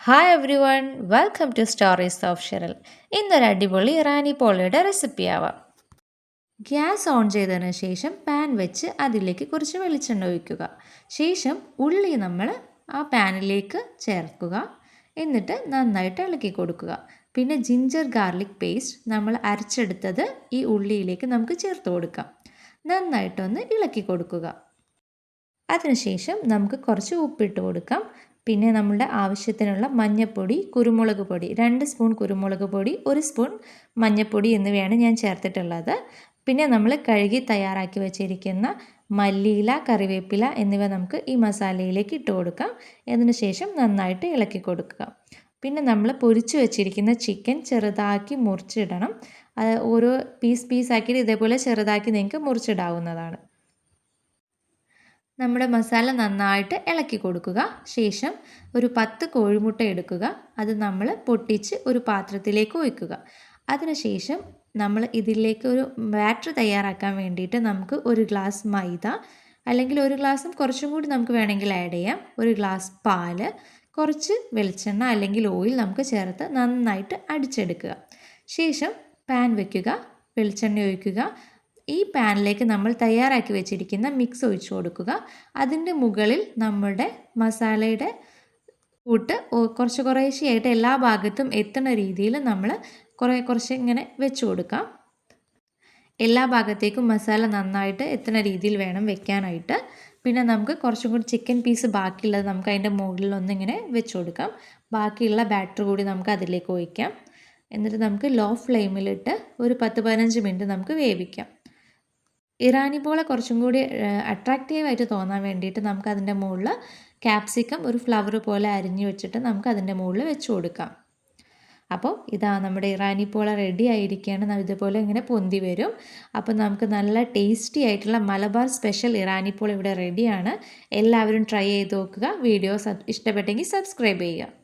Hi everyone, welcome to stories of Shiral. ഇന്നൊരു അടിപൊളി ഇറാനി പോളയുടെ റെസിപ്പി ആവാം. ഗ്യാസ് ഓൺ ചെയ്തതിന് ശേഷം പാൻ വെച്ച് അതിലേക്ക് കുറച്ച് വെളിച്ചെണ്ണ ഒഴിക്കുക. ശേഷം ഉള്ളി നമ്മൾ ആ പാനിലേക്ക് ചേർക്കുക. എന്നിട്ട് നന്നായിട്ട് ഇളക്കി കൊടുക്കുക. പിന്നെ ജിഞ്ചർ ഗാർലിക് പേസ്റ്റ് നമ്മൾ അരച്ചെടുത്തത് ഈ ഉള്ളിയിലേക്ക് നമുക്ക് ചേർത്ത് കൊടുക്കാം. നന്നായിട്ടൊന്ന് ഇളക്കി കൊടുക്കുക. അതിനുശേഷം നമുക്ക് കുറച്ച് ഉപ്പിട്ട് കൊടുക്കാം. പിന്നെ നമ്മളുടെ ആവശ്യത്തിനുള്ള മഞ്ഞൾപ്പൊടി, കുരുമുളക് പൊടി, 2 സ്പൂൺ കുരുമുളക് പൊടി, 1 സ്പൂൺ മഞ്ഞൾപ്പൊടി എന്നിവയാണ് ഞാൻ ചേർത്തിട്ടുള്ളത്. പിന്നെ നമ്മൾ കഴുകി തയ്യാറാക്കി വെച്ചിരിക്കുന്ന മല്ലിയില, കറിവേപ്പില എന്നിവ നമുക്ക് ഈ മസാലയിലേക്ക് ഇട്ട് കൊടുക്കാം. അതിനുശേഷം നന്നായിട്ട് ഇളക്കി കൊടുക്കുക. പിന്നെ നമ്മൾ പൊരിച്ച് വെച്ചിരിക്കുന്ന ചിക്കൻ ചെറുതാക്കി മുറിച്ചിടണം. ഓരോ പീസാക്കിയിട്ട് ഇതേപോലെ ചെറുതാക്കി നിങ്ങൾക്ക് മുറിച്ചിടാവുന്നതാണ്. നമ്മുടെ മസാല നന്നായിട്ട് ഇളക്കി കൊടുക്കുക. ശേഷം ഒരു 10 കോഴിമുട്ട എടുക്കുക. അത് നമ്മൾ പൊട്ടിച്ച് ഒരു പാത്രത്തിലേക്ക് ഒഴിക്കുക. അതിനുശേഷം നമ്മൾ ഇതിലേക്ക് ഒരു ബാറ്റർ തയ്യാറാക്കാൻ വേണ്ടിയിട്ട് നമുക്ക് 1 ഗ്ലാസ് മൈദ, അല്ലെങ്കിൽ 1 ഗ്ലാസും കുറച്ചും കൂടി നമുക്ക് വേണമെങ്കിൽ ആഡ് ചെയ്യാം, 1 ഗ്ലാസ് പാല്, കുറച്ച് വെളിച്ചെണ്ണ അല്ലെങ്കിൽ ഓയിൽ നമുക്ക് ചേർത്ത് നന്നായിട്ട് അടിച്ചെടുക്കുക. ശേഷം പാൻ വയ്ക്കുക, വെളിച്ചെണ്ണ ഒഴിക്കുക. ഈ പാനിലേക്ക് നമ്മൾ തയ്യാറാക്കി വെച്ചിരിക്കുന്ന മിക്സ് ഒഴിച്ചു കൊടുക്കുക. അതിൻ്റെ മുകളിൽ നമ്മുടെ മസാലയുടെ കൂട്ട് കുറേശ്ശെയായിട്ട് എല്ലാ ഭാഗത്തും എത്തുന്ന രീതിയിൽ നമ്മൾ കുറച്ച് ഇങ്ങനെ വെച്ച് കൊടുക്കാം. എല്ലാ ഭാഗത്തേക്കും മസാല നന്നായിട്ട് എത്തുന്ന രീതിയിൽ വേണം വെക്കാനായിട്ട്. പിന്നെ നമുക്ക് കുറച്ചും കൂടി ചിക്കൻ പീസ് ബാക്കിയുള്ളത് നമുക്ക് അതിൻ്റെ മുകളിൽ ഒന്നിങ്ങനെ വെച്ച് കൊടുക്കാം. ബാക്കിയുള്ള ബാറ്റർ കൂടി നമുക്ക് അതിലേക്ക് ഒഴിക്കാം. എന്നിട്ട് നമുക്ക് ലോ ഫ്ലെയിമിലിട്ട് ഒരു 10-15 മിനിറ്റ് നമുക്ക് വേവിക്കാം. ഇറാനി പോള കുറച്ചും കൂടി അട്രാക്റ്റീവായിട്ട് തോന്നാൻ വേണ്ടിയിട്ട് നമുക്ക് അതിൻ്റെ മുകളിൽ ക്യാപ്സിക്കം ഒരു ഫ്ലവർ പോലെ അരിഞ്ഞു വെച്ചിട്ട് നമുക്ക് അതിൻ്റെ മുകളിൽ വെച്ച് കൊടുക്കാം. അപ്പോൾ ഇതാ നമ്മുടെ ഇറാനി പോള റെഡി ആയിരിക്കുകയാണ്. ഇതുപോലെ ഇങ്ങനെ പൊന്തി വരും. അപ്പോൾ നമുക്ക് നല്ല ടേസ്റ്റി ആയിട്ടുള്ള മലബാർ സ്പെഷ്യൽ ഇറാനി പോള ഇവിടെ റെഡിയാണ്. എല്ലാവരും ട്രൈ ചെയ്ത് നോക്കുക. വീഡിയോ ഇഷ്ടപ്പെട്ടെങ്കിൽ സബ്സ്ക്രൈബ് ചെയ്യുക.